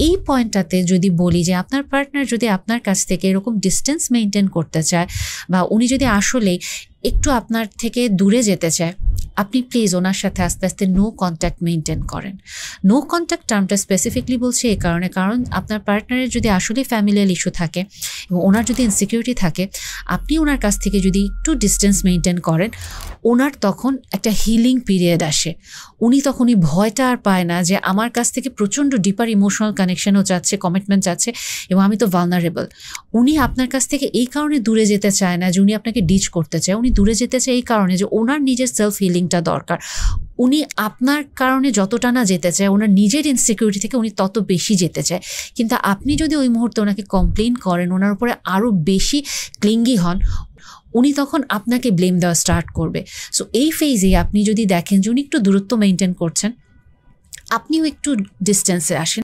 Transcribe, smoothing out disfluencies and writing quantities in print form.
এই পয়েন্টটাতে যদি বলি যে আপনার পার্টনার যদি আপনার কাছ থেকে এরকম ডিস্টেন্স মেনটেন করতে চায় বা উনি যদি আসলেই একটু আপনার থেকে দূরে যেতে চায়, আপনি প্লিজ ওনার সাথে আস্তে আস্তে নো কন্ট্যাক্ট মেনটেন করেন। নো কন্ট্যাক্ট টার্মটা স্পেসিফিকলি বলছি এই কারণে, কারণ আপনার পার্টনারের যদি আসলে ফ্যামিলিয়াল ইস্যু থাকে এবং ওনার যদি ইনসিকিউরিটি থাকে, আপনি ওনার কাছ থেকে যদি একটু ডিস্টেন্স মেনটেন করেন, ওনার তখন একটা হিলিং পিরিয়ড আসে। উনি তখন এই ভয়টা আর পায় না যে আমার কাছ থেকে প্রচণ্ড ডিপার ইমোশনাল কানেকশনও চাচ্ছে, কমিটমেন্ট চাচ্ছে এবং আমি তো ভালনারেবল। উনি আপনার কাছ থেকে এই কারণে দূরে যেতে চায় না যে উনি আপনাকে ডিচ করতে চায়, উনি দূরে যেতে চায় এই কারণে যে ওনার নিজের সেলফ হিলিংটা দরকার। উনি আপনার কারণে যতটা না যেতে চায়, ওনার নিজের ইনসিকিউরিটি থেকে উনি তত বেশি যেতে চায়। কিন্তু আপনি যদি ওই মুহূর্তে ওনাকে কমপ্লেন করেন, ওনার উপরে আরও বেশি ক্লিঙ্গি হন, উনি তখন আপনাকে ব্লেম দেওয়া স্টার্ট করবে। সো এই ফেজে আপনি যদি দেখেন যে উনি একটু দূরত্ব মেনটেন করছেন, আপনিও একটু ডিস্টেন্সে আসেন।